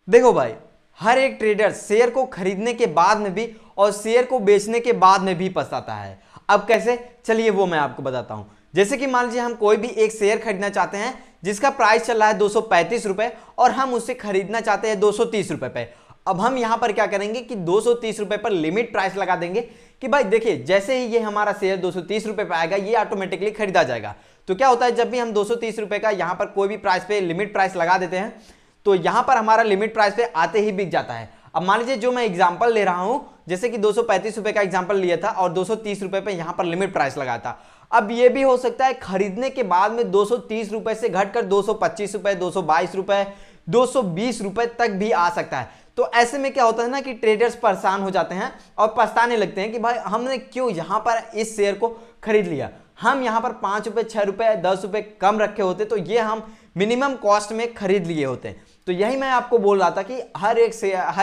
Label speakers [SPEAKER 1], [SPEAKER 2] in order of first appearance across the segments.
[SPEAKER 1] देखो भाई, हर एक ट्रेडर शेयर को खरीदने के बाद में भी और शेयर को बेचने के बाद में भी पछताता है। अब कैसे, चलिए वो मैं आपको बताता हूं। जैसे कि मान लीजिए हम कोई भी एक शेयर खरीदना चाहते हैं जिसका प्राइस चल रहा है 235 रुपए और हम उसे खरीदना चाहते हैं 230 रुपए पे। अब हम यहां पर क्या करेंगे कि 230 रुपए पर लिमिट प्राइस लगा देंगे कि भाई देखिए, जैसे ही ये हमारा शेयर 230 रुपए पे आएगा ये ऑटोमेटिकली खरीदा जाएगा। तो क्या होता है, जब भी हम 230 रुपए का यहां पर कोई भी प्राइस पे लिमिट प्राइस लगा देते हैं तो यहां पर हमारा लिमिट प्राइस पे आते ही बिक जाता है। अब मान लीजिए जो मैं एग्जांपल ले रहा हूं, जैसे कि 235 रुपए का एग्जांपल लिया था और 230 रुपए पे यहां पर लिमिट प्राइस लगा था। अब ये भी हो सकता है खरीदने के बाद में 230 रुपए से घटकर 225 रुपए, 222 रुपए, 220 रुपए तक भी आ सकता है। तो ऐसे में क्या होता है ना कि ट्रेडर्स परेशान हो जाते हैं और पछताने लगते हैं कि भाई हमने क्यों यहां पर इस शेयर को खरीद लिया। हम यहां पर 5 रुपए, 6 रुपए, 10 रुपए कम रखे होते तो ये हम मिनिमम कॉस्ट में खरीद लिए होते। तो यही मैं आपको बोल रहा था कि हर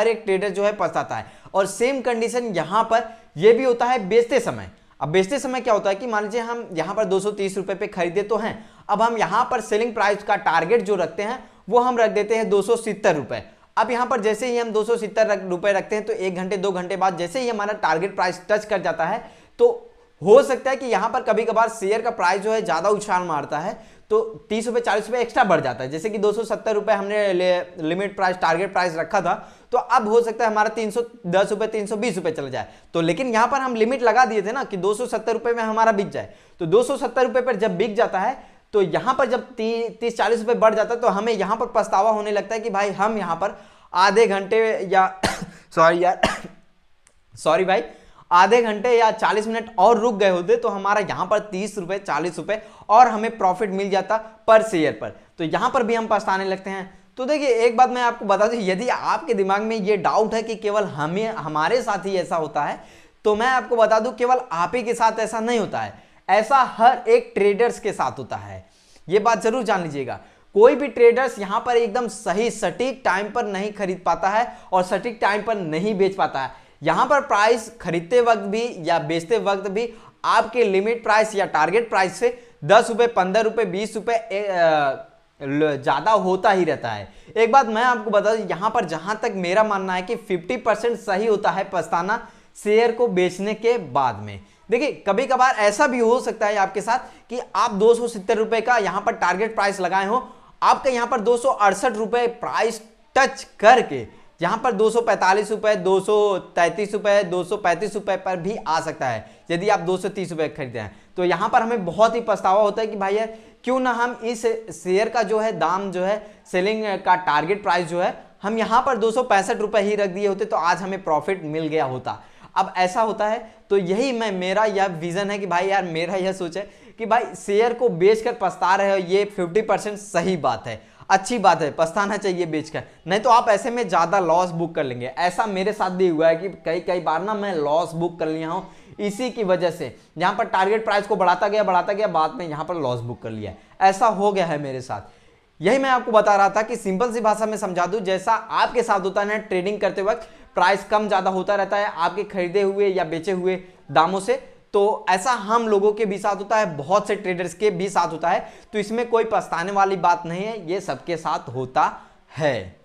[SPEAKER 1] एक ट्रेडर जो है पछताता है। और सेम कंडीशन यहां पर यह भी होता है बेचते समय। अब बेचते समय क्या होता है कि मान लीजिए हम यहां पर 230 रुपए पे खरीदे तो हैं, अब हम यहां पर सेलिंग प्राइस का टारगेट जो रखते हैं वो हम रख देते हैं 270 रुपए। अब यहां पर जैसे ही हम 270 रुपए रखते हैं तो 1 घंटे 2 घंटे बाद जैसे ही हमारा टारगेट प्राइस टच कर जाता है तो हो सकता है कि यहां पर कभी कभार शेयर का प्राइस जो है ज्यादा उछाल मारता है तो 30 रुपए 40 रुपए एक्स्ट्रा बढ़ जाता है। जैसे कि 270 रुपए हमने लिमिट प्राइस टारगेट प्राइस रखा था तो अब हो सकता है हमारा 310 रुपए 320 रुपए चला जाए। तो लेकिन यहां पर हम लिमिट लगा दिए थे ना कि 270 रुपए में हमारा बिक जाए। तो 270 रुपए पर जब बिक जाता है तो यहां पर जब 30-40 रुपए बढ़ जाता है तो हमें यहां पर पछतावा होने लगता है कि भाई हम यहां पर आधे घंटे या सॉरी भाई, आधे घंटे या 40 मिनट और रुक गए होते तो हमारा यहां पर 30 रुपए 40 रुपए और हमें प्रॉफिट मिल जाता पर शेयर पर। तो यहां पर भी हम पछताने लगते हैं। तो देखिए एक बात मैं आपको बता दूं, यदि आपके दिमाग में ये डाउट है कि केवल हमारे साथ ही ऐसा होता है तो मैं आपको बता दूं केवल आप ही के साथ ऐसा नहीं होता है, ऐसा हर एक ट्रेडर्स के साथ होता है। ये बात जरूर जान लीजिएगा। कोई भी ट्रेडर्स यहां पर एकदम सही सटीक टाइम पर नहीं खरीद पाता है और सटीक टाइम पर नहीं बेच पाता है। यहां पर प्राइस खरीदते वक्त भी या बेचते वक्त भी आपके लिमिट प्राइस या टारगेट प्राइस से 10 रुपए 15 रुपए 20 रुपए ज्यादा होता ही रहता है। एक बात मैं आपको बता दूं, यहां पर जहां तक मेरा मानना है कि 50% सही होता है पछताना शेयर को बेचने के बाद में। देखिए कभी कभार ऐसा भी हो सकता है आपके साथ कि आप 270 रुपए का यहां पर टारगेट प्राइस लगाए हो, आपका यहां पर 268 रुपए प्राइस टच करके यहां पर 245 रुपए, 233 रुपए, 235 रुपए पर भी आ सकता है यदि आप 230 रुपए खरीदते हैं। तो यहां पर हमें बहुत ही पछतावा होता है कि भाई यार क्यों ना हम इस शेयर का जो है दाम जो है सेलिंग का टारगेट प्राइस जो है हम यहां पर 265 रुपए ही रख दिए होते तो आज हमें प्रॉफिट मिल गया होता। अब ऐसा होता है तो यही मेरा यह विजन है कि भाई यार मेरा यह सोच है कि भाई शेयर को बेचकर पछता रहे हो ये 50% सही बात है, अच्छी बात है, पछताना चाहिए बेचकर, नहीं तो आप ऐसे में ज्यादा लॉस बुक कर लेंगे। ऐसा मेरे साथ भी हुआ है कि कई बार ना मैं लॉस बुक कर लिया हूं इसी की वजह से, यहां पर टारगेट प्राइस को बढ़ाता गया बाद में यहां पर लॉस बुक कर लिया। ऐसा हो गया है मेरे साथ। यही मैं आपको बता रहा था कि सिंपल सी भाषा में समझा दूं, जैसा आपके साथ होता है ट्रेडिंग करते वक्त प्राइस कम ज्यादा होता रहता है आपके खरीदे हुए या बेचे हुए दामों से, तो ऐसा हम लोगों के भी साथ होता है, बहुत से ट्रेडर्स के भी साथ होता है। तो इसमें कोई पछताने वाली बात नहीं है, ये सबके साथ होता है।